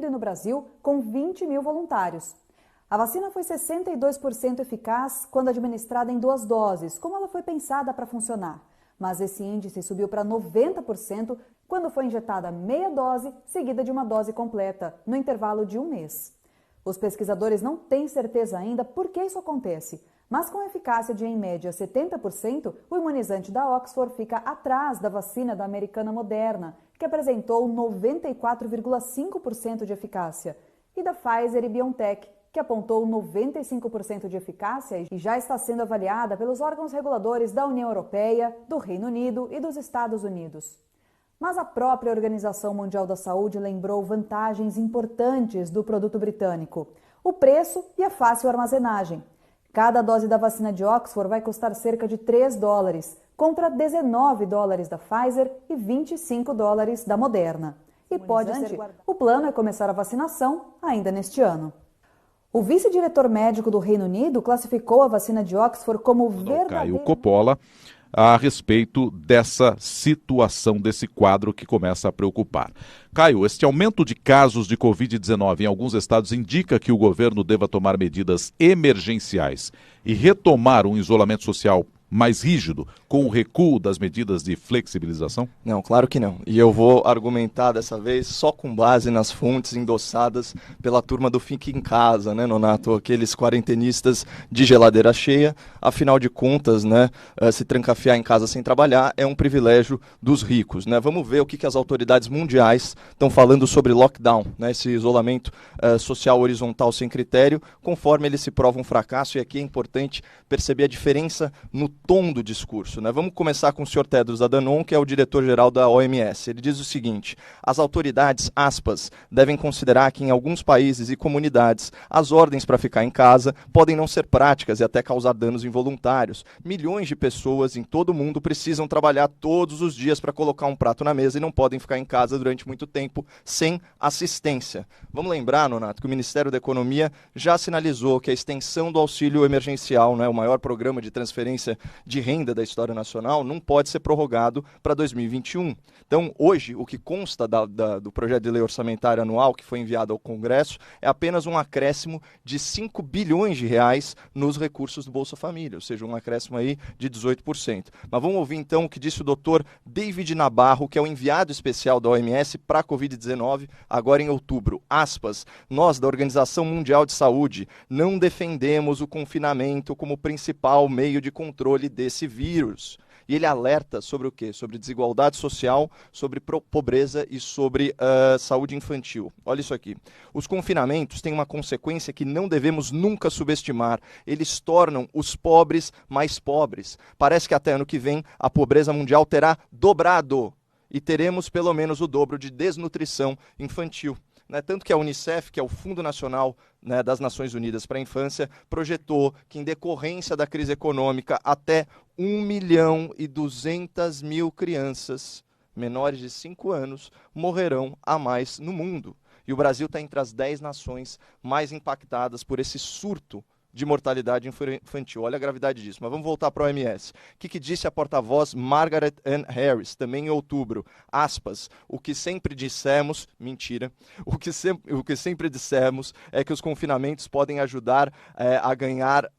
e no Brasil com 20 mil voluntários. A vacina foi 62% eficaz quando administrada em 2 doses, como ela foi pensada para funcionar. Mas esse índice subiu para 90% quando foi injetada meia dose, seguida de uma dose completa, no intervalo de 1 mês. Os pesquisadores não têm certeza ainda por que isso acontece, mas com eficácia de, em média, 70%, o imunizante da Oxford fica atrás da vacina da americana Moderna, que apresentou 94,5% de eficácia, e da Pfizer e BioNTech, que apontou 95% de eficácia e já está sendo avaliada pelos órgãos reguladores da União Europeia, do Reino Unido e dos Estados Unidos. Mas a própria Organização Mundial da Saúde lembrou vantagens importantes do produto britânico: o preço e a fácil armazenagem. Cada dose da vacina de Oxford vai custar cerca de $3, contra $19 da Pfizer e $25 da Moderna. E pode ser guardado. O plano é começar a vacinação ainda neste ano. O vice-diretor médico do Reino Unido classificou a vacina de Oxford como verdadeira... Caio Coppola, a respeito dessa situação, desse quadro que começa a preocupar. Caio, este aumento de casos de Covid-19 em alguns estados indica que o governo deva tomar medidas emergenciais e retomar um isolamento social mais rígido, com o recuo das medidas de flexibilização? Não, claro que não. E eu vou argumentar dessa vez só com base nas fontes endossadas pela turma do Fique em Casa, né, Nonato? Aqueles quarentenistas de geladeira cheia. Afinal de contas, né, se trancafiar em casa sem trabalhar é um privilégio dos ricos, né? Vamos ver o que as autoridades mundiais estão falando sobre lockdown, né, esse isolamento social horizontal sem critério, conforme ele se prova um fracasso. E aqui é importante perceber a diferença no tom do discurso, né? Vamos começar com o Sr. Tedros Adhanom, que é o diretor-geral da OMS. Ele diz o seguinte: as autoridades, aspas, devem considerar que em alguns países e comunidades as ordens para ficar em casa podem não ser práticas e até causar danos involuntários. Milhões de pessoas em todo o mundo precisam trabalhar todos os dias para colocar um prato na mesa e não podem ficar em casa durante muito tempo sem assistência. Vamos lembrar, Nonato, que o Ministério da Economia já sinalizou que a extensão do auxílio emergencial, né, o maior programa de transferência de renda da história nacional, não pode ser prorrogado para 2021. Então, hoje, o que consta do projeto de lei orçamentária anual que foi enviado ao Congresso é apenas um acréscimo de 5 bilhões de reais nos recursos do Bolsa Família, ou seja, um acréscimo aí de 18%. Mas vamos ouvir então o que disse o Dr. David Nabarro, que é o enviado especial da OMS para a Covid-19, agora em outubro. Aspas, nós da Organização Mundial de Saúde não defendemos o confinamento como principal meio de controle desse vírus. E ele alerta sobre o quê? Sobre desigualdade social, sobre pobreza e sobre saúde infantil. Olha isso aqui. Os confinamentos têm uma consequência que não devemos nunca subestimar. Eles tornam os pobres mais pobres. Parece que até ano que vem a pobreza mundial terá dobrado e teremos pelo menos o dobro de desnutrição infantil. Né, tanto que a Unicef, que é o Fundo Nacional, né, das Nações Unidas para a Infância, projetou que em decorrência da crise econômica até 1.200.000 crianças menores de 5 anos morrerão a mais no mundo. E o Brasil está entre as 10 nações mais impactadas por esse surto de mortalidade infantil. Olha a gravidade disso. Mas vamos voltar para a OMS. O que disse a porta-voz Margaret Ann Harris, também em outubro? Aspas, o que sempre dissemos, mentira, o que sempre dissemos é que os confinamentos podem ajudar a ganhar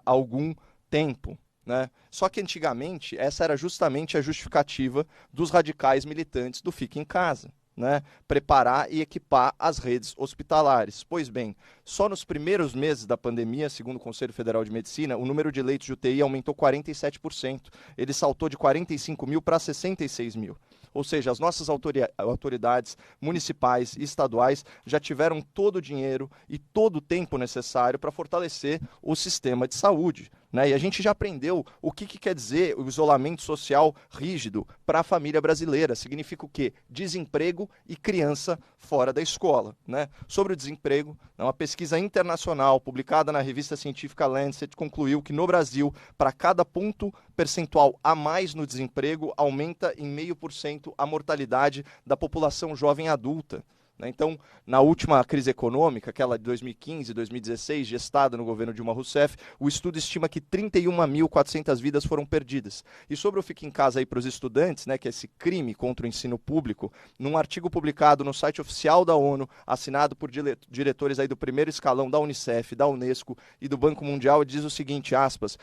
algum tempo. Né? Só que antigamente essa era justamente a justificativa dos radicais militantes do Fique em Casa. Né, preparar e equipar as redes hospitalares. Pois bem, só nos primeiros meses da pandemia, segundo o Conselho Federal de Medicina, o número de leitos de UTI aumentou 47%. Ele saltou de 45 mil para 66 mil. Ou seja, as nossas autoridades municipais e estaduais já tiveram todo o dinheiro e todo o tempo necessário para fortalecer o sistema de saúde. Né? E a gente já aprendeu o que quer dizer o isolamento social rígido para a família brasileira. Significa o quê? Desemprego e criança fora da escola. Né? Sobre o desemprego, uma pesquisa internacional publicada na revista científica Lancet concluiu que no Brasil, para cada ponto percentual a mais no desemprego, aumenta em 0,5% a mortalidade da população jovem adulta. Então, na última crise econômica, aquela de 2015, 2016, gestada no governo Dilma Rousseff, o estudo estima que 31.400 vidas foram perdidas. E sobre o Fique em Casa aí para os estudantes, né, que é esse crime contra o ensino público, num artigo publicado no site oficial da ONU, assinado por diretores aí do primeiro escalão da Unicef, da Unesco e do Banco Mundial, diz o seguinte, aspas,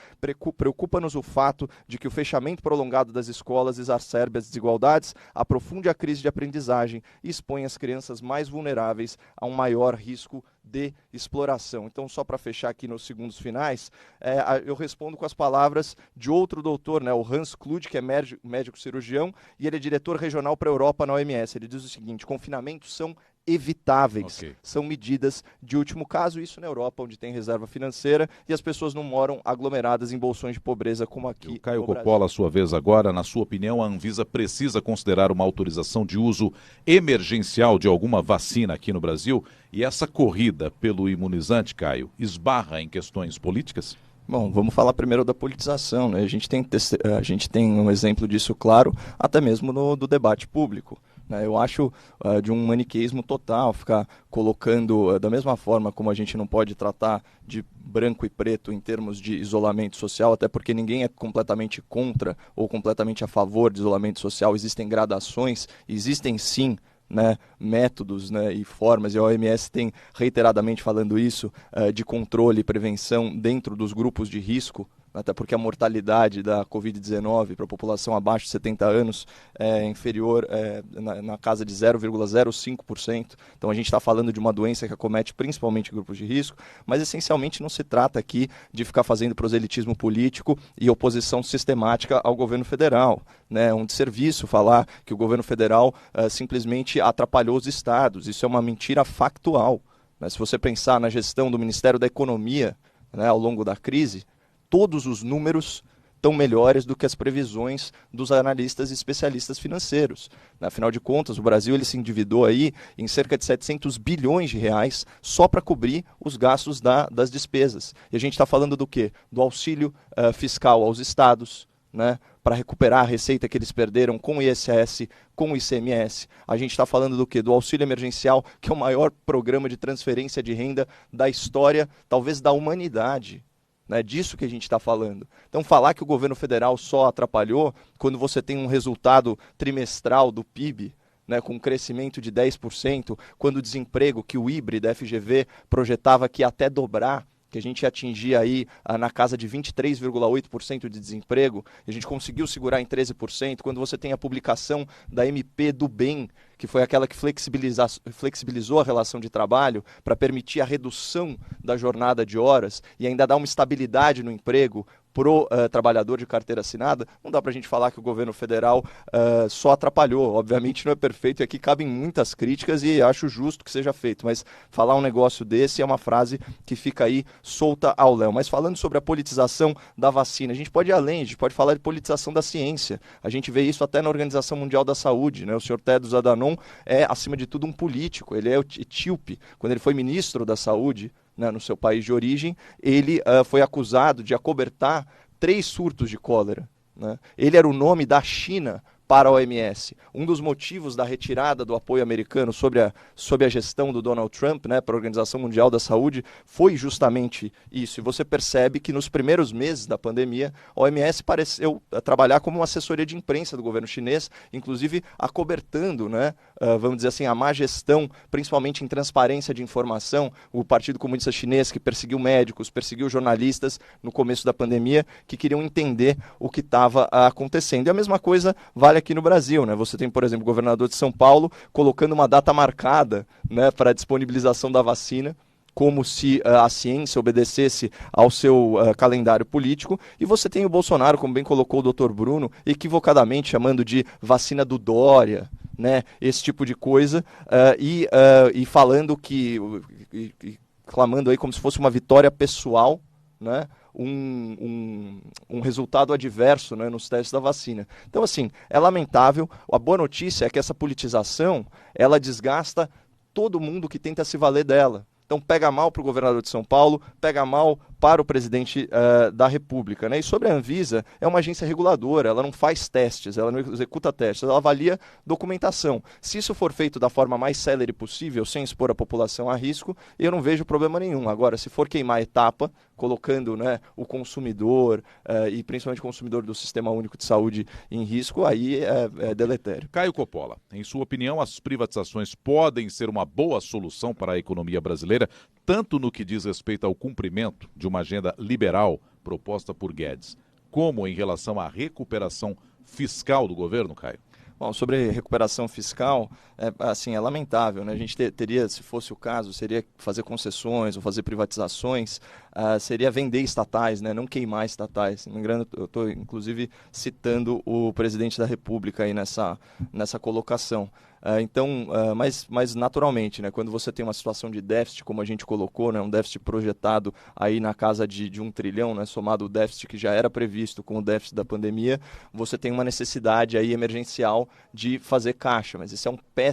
preocupa-nos o fato de que o fechamento prolongado das escolas exacerbe as desigualdades, aprofunde a crise de aprendizagem e expõe as crianças mais vulneráveis a um maior risco de exploração. Então, só para fechar aqui nos segundos finais, eu respondo com as palavras de outro doutor, né, o Hans Kluge, que é médico cirurgião, e ele é diretor regional para a Europa na OMS. Ele diz o seguinte, confinamentos são evitáveis, são medidas de último caso, isso na Europa, onde tem reserva financeira e as pessoas não moram aglomeradas em bolsões de pobreza como aqui no Caio Brasil. Coppola, a sua vez agora, na sua opinião, a Anvisa precisa considerar uma autorização de uso emergencial de alguma vacina aqui no Brasil? E essa corrida pelo imunizante, Caio, esbarra em questões políticas? Bom, vamos falar primeiro da politização, né? A gente tem um exemplo disso claro, até mesmo do debate público. Eu acho de um maniqueísmo total ficar colocando, da mesma forma como a gente não pode tratar de branco e preto em termos de isolamento social, até porque ninguém é completamente contra ou completamente a favor de isolamento social, existem gradações, existem sim, né, métodos, né, e formas, e a OMS tem reiteradamente falando isso, de controle e prevenção dentro dos grupos de risco, até porque a mortalidade da Covid-19 para a população abaixo de 70 anos é inferior na casa de 0,05%. Então a gente está falando de uma doença que acomete principalmente grupos de risco, mas essencialmente não se trata aqui de ficar fazendo proselitismo político e oposição sistemática ao governo federal. É um desserviço falar que o governo federal simplesmente atrapalhou os estados. Isso é uma mentira factual. Se você pensar na gestão do Ministério da Economia, né, ao longo da crise, todos os números estão melhores do que as previsões dos analistas e especialistas financeiros. Afinal de contas, o Brasil ele se endividou aí em cerca de 700 bilhões de reais só para cobrir os gastos das despesas. E a gente está falando do quê? Do auxílio fiscal aos estados, né, para recuperar a receita que eles perderam com o ISS, com o ICMS. A gente está falando do quê? Do auxílio emergencial, que é o maior programa de transferência de renda da história, talvez da humanidade. É disso que a gente está falando. Então, falar que o governo federal só atrapalhou quando você tem um resultado trimestral do PIB, né, com um crescimento de 10%, quando o desemprego, que o IBRE da FGV projetava que ia até dobrar, que a gente ia atingir aí na casa de 23,8% de desemprego, e a gente conseguiu segurar em 13%, quando você tem a publicação da MP do Bem, que foi aquela que flexibilizou a relação de trabalho para permitir a redução da jornada de horas e ainda dar uma estabilidade no emprego pro trabalhador de carteira assinada, não dá para a gente falar que o governo federal só atrapalhou. Obviamente não é perfeito e aqui cabem muitas críticas e acho justo que seja feito, mas falar um negócio desse é uma frase que fica aí solta ao léu. Mas falando sobre a politização da vacina, a gente pode ir além, a gente pode falar de politização da ciência. A gente vê isso até na Organização Mundial da Saúde, né? O senhor Tedros Adhanom é, acima de tudo, um político, ele é etíope. Quando ele foi ministro da Saúde, né, no seu país de origem, ele foi acusado de acobertar 3 surtos de cólera. Né? Ele era o nome da China para a OMS. Um dos motivos da retirada do apoio americano sob a gestão do Donald Trump, né, para a Organização Mundial da Saúde, foi justamente isso. E você percebe que nos primeiros meses da pandemia, a OMS pareceu trabalhar como uma assessoria de imprensa do governo chinês, inclusive acobertando, né, vamos dizer assim, a má gestão, principalmente em transparência de informação, o Partido Comunista Chinês que perseguiu médicos, perseguiu jornalistas no começo da pandemia, que queriam entender o que estava acontecendo. E a mesma coisa vale aqui no Brasil, né? Você tem, por exemplo, o governador de São Paulo colocando uma data marcada, né, para a disponibilização da vacina, como se a ciência obedecesse ao seu calendário político, e você tem o Bolsonaro, como bem colocou o Dr. Bruno, equivocadamente chamando de vacina do Dória, né, esse tipo de coisa, e falando que, clamando aí como se fosse uma vitória pessoal, né, um resultado adverso, né, nos testes da vacina. Então, assim, é lamentável. A boa notícia é que essa politização, ela desgasta todo mundo que tenta se valer dela. Então pega mal para o governador de São Paulo, pega mal para o presidente da República, né? E sobre a Anvisa, é uma agência reguladora, ela não faz testes, ela não executa testes, ela avalia documentação. Se isso for feito da forma mais célere possível, sem expor a população a risco, eu não vejo problema nenhum. Agora, se for queimar etapa, colocando, né, o consumidor e principalmente o consumidor do Sistema Único de Saúde em risco, aí é deletério. Caio Coppola, em sua opinião, as privatizações podem ser uma boa solução para a economia brasileira, tanto no que diz respeito ao cumprimento de uma agenda liberal proposta por Guedes, como em relação à recuperação fiscal do governo, Caio? Bom, sobre recuperação fiscal, é lamentável, né? A gente teria, se fosse o caso, seria fazer concessões ou fazer privatizações, seria vender estatais, né? Não queimar estatais. Se não me engano, eu estou, inclusive, citando o presidente da República aí nessa colocação. Mas naturalmente, né, quando você tem uma situação de déficit, como a gente colocou, né, um déficit projetado aí na casa de 1 trilhão, né, somado o déficit que já era previsto com o déficit da pandemia, você tem uma necessidade aí emergencial de fazer caixa. Mas isso é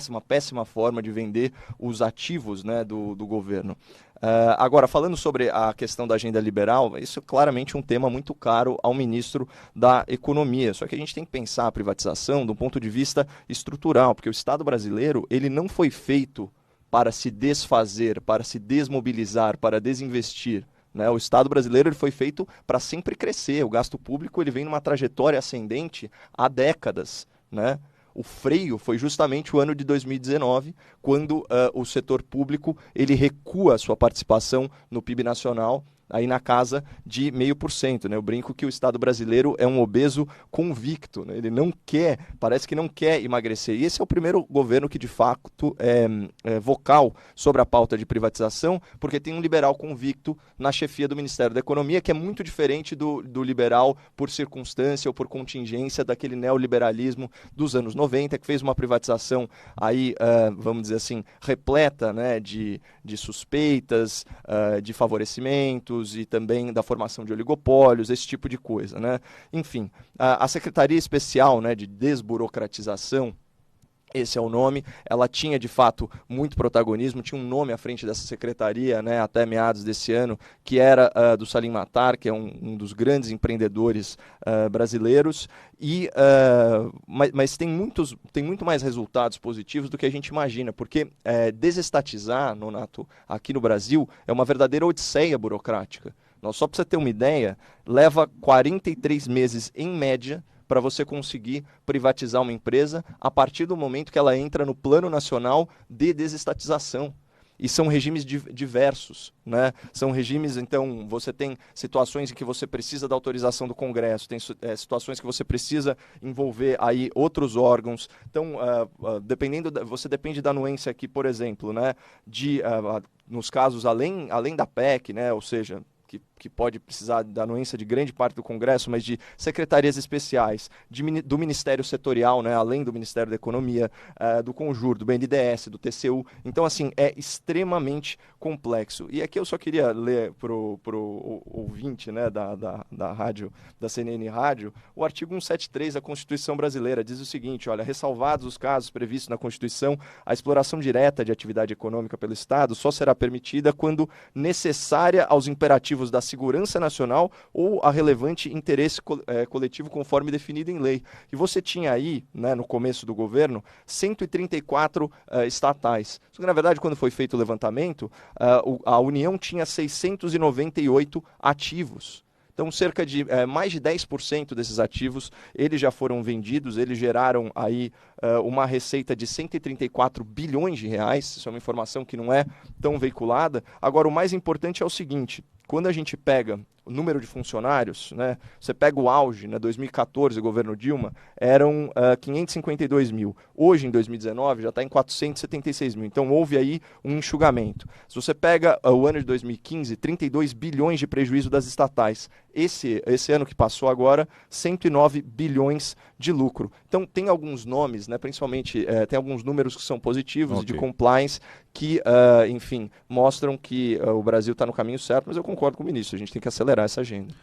uma péssima forma de vender os ativos, né, do governo. Agora, falando sobre a questão da agenda liberal, isso é claramente um tema muito caro ao ministro da Economia. Só que a gente tem que pensar a privatização de um ponto de vista estrutural, porque o Estado brasileiro ele não foi feito para se desfazer, para se desmobilizar, para desinvestir. Né? O Estado brasileiro ele foi feito para sempre crescer. O gasto público ele vem numa trajetória ascendente há décadas, né? O freio foi justamente o ano de 2019, quando o setor público ele recua a sua participação no PIB nacional aí na casa de 0,5%. Né? Eu brinco que o Estado brasileiro é um obeso convicto, né? Ele não quer, parece que não quer emagrecer. E esse é o primeiro governo que de fato é vocal sobre a pauta de privatização, porque tem um liberal convicto na chefia do Ministério da Economia, que é muito diferente do liberal por circunstância ou por contingência daquele neoliberalismo dos anos 90, que fez uma privatização aí, vamos dizer assim, repleta, né, de suspeitas, de favorecimentos, e também da formação de oligopólios, esse tipo de coisa, né? Enfim, a Secretaria Especial, né, de Desburocratização, esse é o nome, ela tinha de fato muito protagonismo, tinha um nome à frente dessa secretaria, né, até meados desse ano, que era do Salim Matar, que é um dos grandes empreendedores brasileiros, mas tem muito mais resultados positivos do que a gente imagina, porque desestatizar, Nonato, aqui no Brasil, é uma verdadeira odisseia burocrática. Só para você ter uma ideia, leva 43 meses em média para você conseguir privatizar uma empresa a partir do momento que ela entra no Plano Nacional de Desestatização. E são regimes diversos, né? São regimes, então, você tem situações em que você precisa da autorização do Congresso, tem situações que você precisa envolver aí outros órgãos. Então, você depende da anuência aqui, por exemplo, né? Nos casos além da PEC, né? Ou seja, que pode precisar da anuência de grande parte do Congresso, mas de secretarias especiais, do Ministério Setorial, né, além do Ministério da Economia, do Conjur, do BNDES, do TCU. Então, assim, é extremamente complexo. E aqui eu só queria ler para o ouvinte, né, da rádio, da CNN Rádio, o artigo 173 da Constituição Brasileira. Diz o seguinte, olha, ressalvados os casos previstos na Constituição, a exploração direta de atividade econômica pelo Estado só será permitida quando necessária aos imperativos da segurança nacional ou a relevante interesse coletivo conforme definido em lei. E você tinha aí, né, no começo do governo, 134 estatais. Só que, na verdade, quando foi feito o levantamento, a União tinha 698 ativos. Então, cerca de mais de 10% desses ativos, eles já foram vendidos, eles geraram aí uma receita de 134 bilhões de reais, isso é uma informação que não é tão veiculada. Agora, o mais importante é o seguinte, quando a gente pega o número de funcionários, né, você pega o auge, né, 2014, governo Dilma, eram 552 mil. Hoje, em 2019, já está em 476 mil. Então, houve aí um enxugamento. Se você pega o ano de 2015, 32 bilhões de prejuízo das estatais. Esse ano que passou agora, 109 bilhões de lucro. Então, tem alguns nomes, né, principalmente, tem alguns números que são positivos, okay, de compliance, que, enfim, mostram que o Brasil está no caminho certo, mas eu concordo com o ministro, a gente tem que acelerar essa agenda.